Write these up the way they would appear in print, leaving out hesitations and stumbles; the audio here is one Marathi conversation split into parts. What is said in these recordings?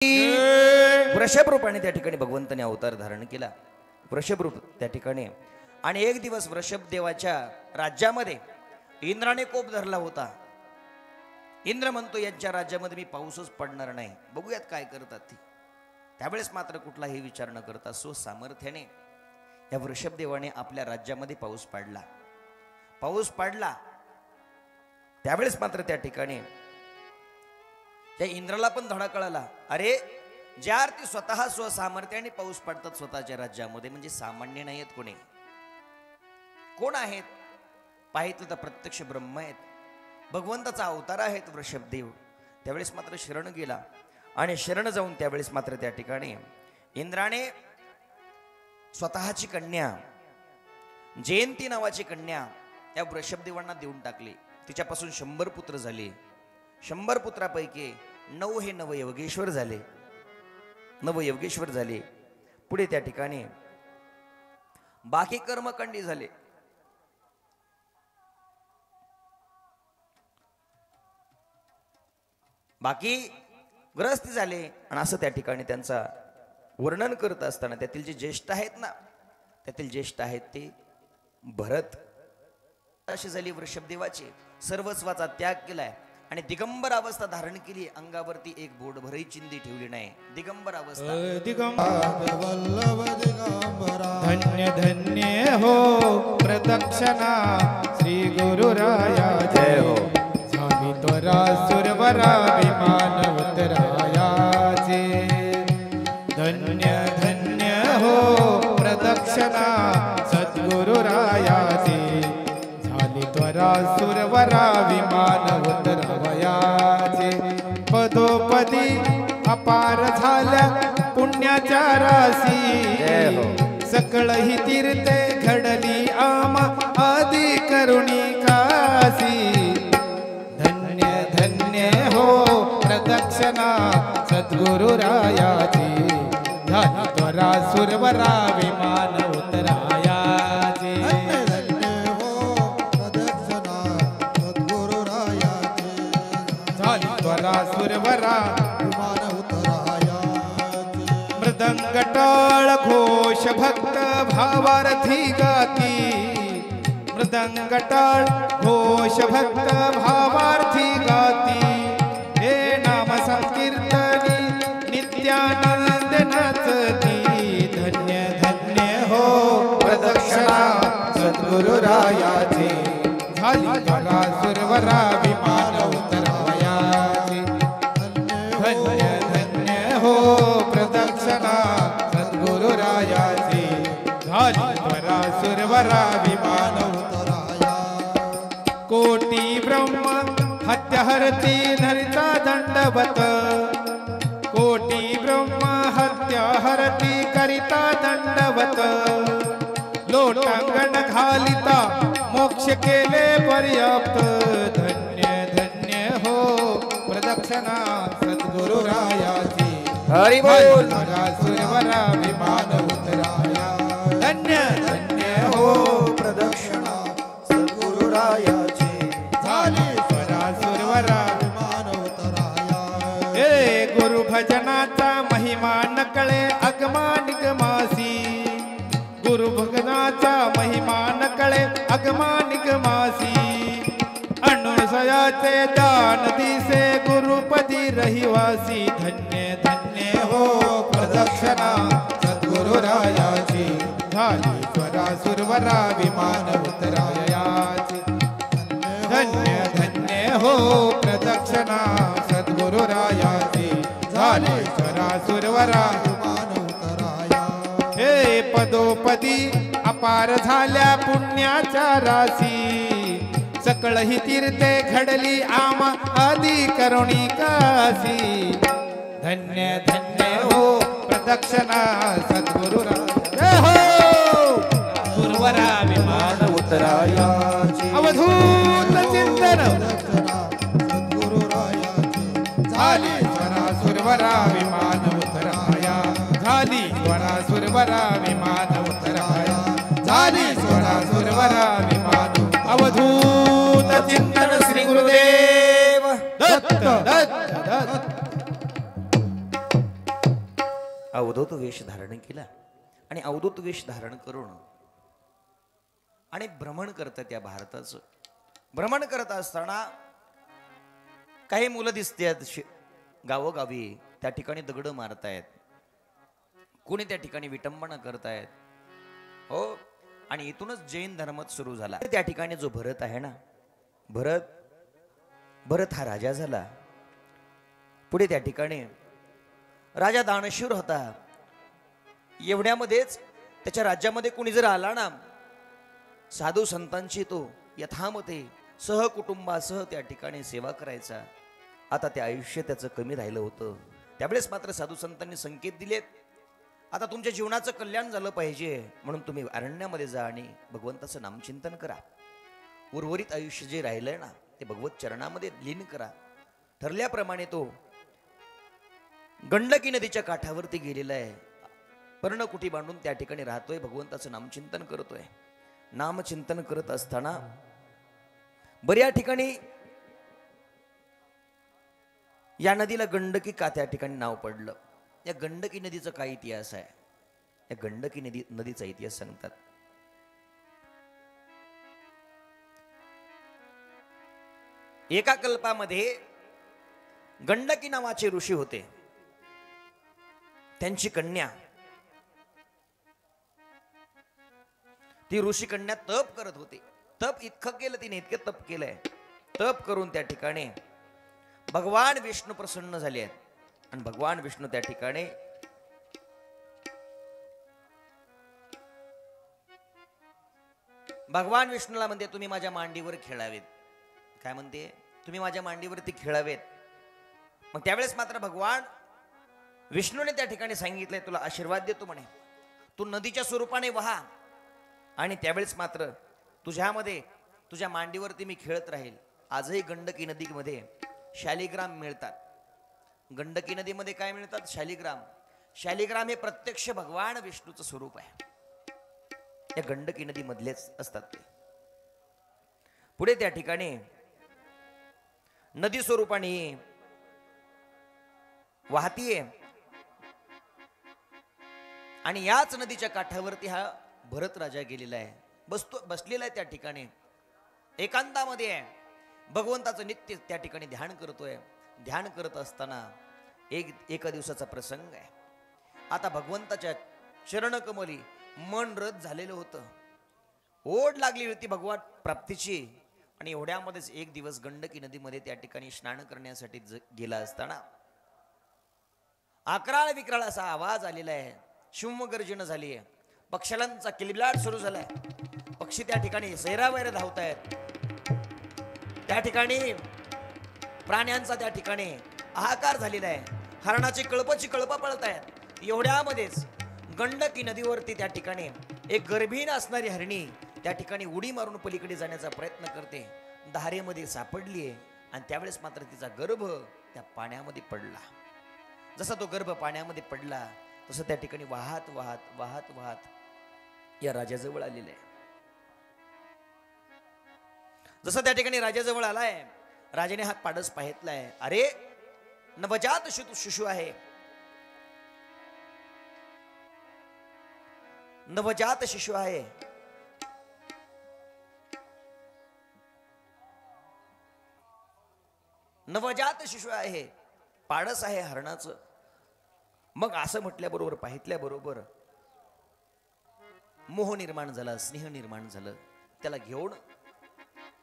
वृषभ रूपाने त्या ठिकाणी भगवंताने अवतार धारण केला. वृषभ रूप त्या ठिकाणी. आणि एक दिवस वृषभ देवाच्या राज्यामध्ये इंद्राने कोप धरला होता. इंद्र म्हणतो यांच्या राज्यामध्ये मी पाऊसच पडणार नाही, बघूयात काय करतात ते. त्यावेळेस मात्र कुठलाही विचार न करता स्वसामर्थ्याने या वृषभ देवाने आपल्या राज्यामध्ये पाऊस पाडला. पाऊस पाडला त्यावेळेस मात्र त्या ठिकाणी त्या इंद्राला पण धडा कळाला, अरे ज्या अर्थी स्वतः स्वसामर्थ्याने पाऊस पडतात स्वतःच्या राज्यामध्ये, म्हणजे सामान्य नाही आहेत. कोणी कोण आहेत पाहितलं तर प्रत्यक्ष ब्रह्म आहेत, भगवंताचा अवतार आहेत वृषभदेव. त्यावेळेस मात्र शरण गेला आणि शरण जाऊन त्यावेळेस मात्र त्या ठिकाणी इंद्राने स्वतःची कन्या जयंती नावाची कन्या या वृषभदेवांना देऊन टाकली. तिच्यापासून 100 पुत्र झाले. 100 पुत्रापैकी 9 हे नवयोगेश्वर झाले. नवयोगेश्वर झाले. पुढे त्या ठिकाणी बाकी कर्मकांडी झाले. बाकी ग्रस्ती झाले. आणि असं त्या ठिकाणी त्यांचा वर्णन करत असताना त्यातील जे ज्येष्ठ आहेत ना, त्यातील ज्येष्ठ आहेत ते भरत. अशी झाली वृषभदेवाची. सर्वस्वाचा त्याग केलाय आणि दिगंबर अवस्था धारण केली. अंगावरती एक बोट भरही चिंदी ठेवली नाही. दिगंबर अवस्था. धन्य धन्य हो प्रदक्षिणा श्री गुरुराया जय हो. झाली त्वरा सुरवरा विमान उतरायाचे. धन्य धन्य हो प्रदक्षिणा सद्गुरुरायाचे. झाली त्वरा सुरवरा विमान उतरावयाचे. पदोपदी अपार झाल्या पुण्याच्या राशी. सकळ ही तीर्थे घडली आमा आदि करुणी काशी. धन्य धन्य हो प्रदक्षिणा सद्गुरुरायाची. झाली त्वरा सुरवरा विमान उतरायाचे. झाली त्वरा सुरवरा विमान उतरायाचे. मृदंगटाळ घोष भक्त भावार्थी गाती. मृदंगटाळ घोष भक्त भावार्थी गाती. हे नाम संकीर्तनी नित्यानंद नाचती. धन्य धन्य हो प्रदक्षिणा सद्गुरुरायाची. झाली त्वरा सुरवरा विमान उतरावयाचे. धन्य धन्य हो प्रदक्षिणा सद्गुरुरायाची. झाली त्वरा सुरवरा विमान उतराया. कोटी ब्रह्म हत्या हरती धरिता दंडवत. कोटी ब्रह्म हत्या हरती करिता दंडवत. लोटांगण घालिता मोक्ष केले पर्याप्त. धन्य धन्य हो प्रदक्षिणा सद्गुरुरायाची. हरी बोल. सुरवरा विमान उतराया. धन्य धन्य हो प्रदक्षिणा सद्गुरुरायाची. झाली स्वरा सुरवरा विमान उतराया. हे गुरु भजनाचा महिमा नकळे अगमा निगमासी. गुरु भजनाचा महिमा नकळे अगमा निगमासी. अनुसयाचे दान दिसे गुरुपदी रहिवासी. धन्य धन्य हो प्रदक्षिणा सद्गुरुरायाची. झाली स्वरा सुरवरा विमान उतरायाची. धन्य धन्य हो प्रदक्षिणा सद्गुरुरायाची. झाली स्वरा सुरवरा विमान उतराया. हे पदोपदी अपार झाल्या पुण्याच्या राशी. सकळ ही तीर्थे घडली आमा आदि करुणी काशी. धन्य धन्य हो प्रदक्षिणा सद्गुरुराया हो. सुरवरा विमान उतरायाची. अवधूत चिंतन सद्गुरुरायाची. झाली स्वरा सुरवरा विमान उतराया. झाली स्वरा सुरवरा विमान उतराया. झाली स्वरा सुरवरा विमान. अवधूत चिंतन श्री गुरुदेव दत्त दत्त दत्त. अवधूत वेश धारण केला आणि अवधूत वेश धारण करून आणि भ्रमण करत त्या भारताचं भ्रमण करत असताना काही मुलं दिसतात गावोगावी त्या ठिकाणी दगड मारतायत, कोणी त्या ठिकाणी विटंबना करतायत. हो, आणि इथूनच जैन धर्मच सुरू झाला. त्या ठिकाणी जो भरत आहे ना, भरत हा राजा झाला. पुढे त्या ठिकाणी राजा दानशूर होता. एवढ्यामध्येच त्याच्या राज्यामध्ये कोणी जर आला ना, साधू संतांची तो यथामते सहकुटुंबासह त्या ठिकाणी सेवा करायचा. आता ते आयुष्य त्याचं कमी राहिलं होतं. त्यावेळेस मात्र साधू संतांनी संकेत दिलेत, आता तुमच्या जीवनाचं कल्याण झालं पाहिजे म्हणून तुम्ही अरण्यामध्ये जा आणि भगवंताचं नामचिंतन करा. उर्वरित आयुष्य जे राहिलंय ना ते भगवत चरणामध्ये लीन करा. ठरल्याप्रमाणे तो गंडकी नदीच्या काठावरती गेलेला आहे. पर्णकुटी बांधून त्या ठिकाणी राहतोय, भगवंताचं नामचिंतन करतोय. नामचिंतन करत असताना बऱ्या ठिकाणी या नदीला गंडकी का त्या ठिकाणी नाव पडलं. या गंडकी नदीचा काय इतिहास आहे, या गंडकी नदीचा इतिहास सांगतात. एका कल्पामध्ये गंडकी नावाचे ऋषी होते. त्यांची कन्या, ती ऋषी कन्या तप करत होती. तप इतकं केलं तिने, इतके तप केलंय. तप करून त्या ठिकाणी भगवान विष्णू प्रसन्न झाले आहेत. आणि भगवान विष्णू त्या ठिकाणी भगवान विष्णूला म्हणते, तुम्ही माझ्या मांडीवर खेळावेत. काय म्हणते, तुम्ही माझ्या मांडीवरती खेळावेत. मग त्यावेळेस मात्र भगवान विष्णूने त्या ठिकाणी सांगितलंय, तुला आशीर्वाद देतो म्हणे, तू नदीच्या स्वरूपाने वहा आणि त्यावेळेस मात्र तुझ्यामध्ये तुझ्या मांडीवरती मी खेळत राहील. आजही गंडकी नदीमध्ये शालिग्राम मिळतात. गंडकी नदीमध्ये काय मिळतात, शालिग्राम. शालिग्राम हे प्रत्यक्ष भगवान विष्णूचं स्वरूप आहे. या गंडकी नदी मधलेच असतात ते. पुढे त्या ठिकाणी नदी स्वरूपाने वाहतीये आणि याच नदीच्या काठावरती हा भरत राजा गेलेला आहे. बसलेला आहे त्या ठिकाणी, एकांतामध्ये आहे. भगवंताचं नित्य त्या ठिकाणी ध्यान करतोय. ध्यान करत असताना एका दिवसाचा प्रसंग आहे. आता भगवंताच्या चरणकमली मन रत झालेलं होतं. ओढ लागली होती भगवान प्राप्तीची. आणि एवढ्यामध्येच एक दिवस गंडकी नदीमध्ये त्या ठिकाणी स्नान करण्यासाठी गेला असताना अकराळ विक्राळ असा आवाज आलेला आहे. शिवगर्जन झाली आहे. पक्ष्यांचा किलबिलाट सुरू झालाय. पक्षी त्या ठिकाणी सैरावैर धावतायत. त्या ठिकाणी प्राण्यांचा त्या ठिकाणी हाहाकार झालेला आहे. हरणाची कळप पळतायत. एवढ्यामध्येच गंडकी नदीवरती त्या ठिकाणी एक गर्भीण असणारी हरणी त्या ठिकाणी उडी मारून पलीकडे जाण्याचा प्रयत्न करते. धारेमध्ये सापडलीये आणि त्यावेळेस मात्र तिचा गर्भ त्या पाण्यामध्ये पडला. जसा तो गर्भ पाण्यामध्ये पडला तसं त्या ठिकाणी वाहत वाहत वाहत वाहत या राजाजवळ आलेलं आहे. जसं त्या ठिकाणी राजाजवळ आलाय, राजाने हात पाडस पाहितलाय. अरे नवजात शिशु आहे, नवजात शिशु आहे. नवजात शिशु आहे, पाडस आहे हरणाचं. मग असं म्हटल्याबरोबर पाहितल्याबरोबर मोह निर्माण झाला, स्नेह निर्माण झालं. त्याला घेऊन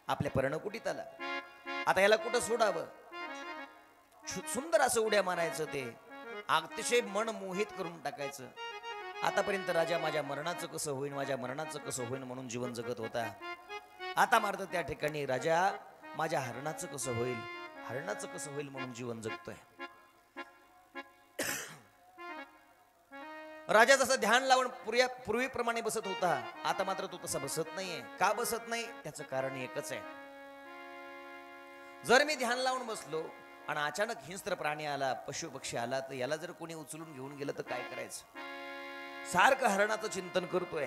आपल्या पर्णकुटीत आला. आता याला कुठं सोडावं, सुंदर असं उड्या मारायचं, ते अतिशय मन मोहित करून टाकायचं. आतापर्यंत राजा माझ्या मरणाचं कसं होईल, माझ्या मरणाचं कसं होईल म्हणून जीवन जगत होता. आता मात्र त्या ठिकाणी राजा माझ्या हरणाचं कसं होईल, हरणाचं कसं होईल म्हणून जीवन जगतोय. राजा जसं ध्यान लावून पूर्वीप्रमाणे बसत होता, आता मात्र तो तसा बसत नाहीये. का बसत नाही, त्याचं कारण एकच आहे. जर मी ध्यान लावून बसलो आणि अचानक हिंस्त्र प्राणी आला, पशु पक्षी आला, तर याला जर कोणी उचलून घेऊन गेलं तर काय करायचं. सारखं हरणाचं चिंतन करतोय.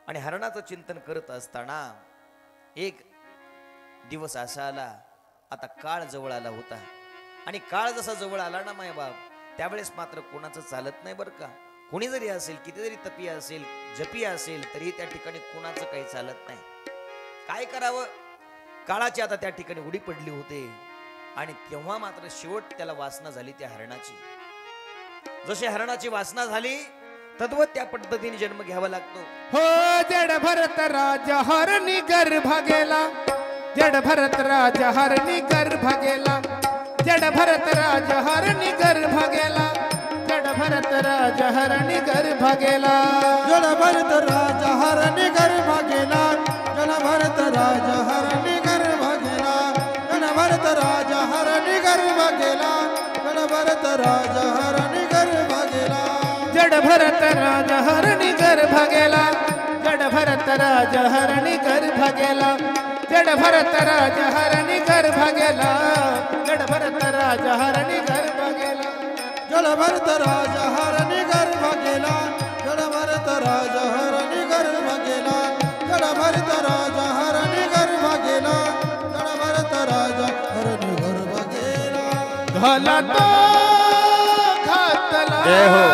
आणि हरणाचं चिंतन करत असताना एक दिवस असा आला, आता काळ जवळ आला होता. आणि काळ जसा जवळ आला ना माय बाप, त्यावेळेस मात्र कोणाचं चालत नाही बरं का. कोणी जरी असेल, किती जरी तपी असेल, जपी असेल, तरी त्या ठिकाणी कोणाचं काही चालत नाही. काय करावं, काळाची आता त्या ठिकाणी उडी पडली होते आणि तेव्हा मात्र शेवट त्याला वासना झाली त्या हरणाची. जशी हरणाची वासना झाली तद्वत त्या पद्धतीने जन्म घ्यावा लागतो. हो जड भरत राजा हरणी गर्भ गेला, जड भरत राजा हरणी गर्भ गेला, जड भरत राजा हरणी गर्भ गेला, जड भरत राजा हरणी गर्भ गेला, जड भरत राजा हरणी गर्भ गेला, जड भरत राजा हरणी गर्भ गेला, जड भरत राजा हरणी गर्भ गेला, जड भरत राजा हरणी गर्भ गेला, जड भरत राजा हरणी गर्भ गेला, जड भरत राजा हरणी गर्भ गेला, जड भरत राजा हरणी गर्भ गेला, जड भरत राजा हरणी गर्भ गेला, जड भरत राजा हरणी गर्भ गेला, जड भरत राजा हरणी गर्भ गेला, जड भरत राजा हरणी गर्भ गेला, जड भरत राजा हरणी गर्भ गेला. घाला तो घातला जय हो.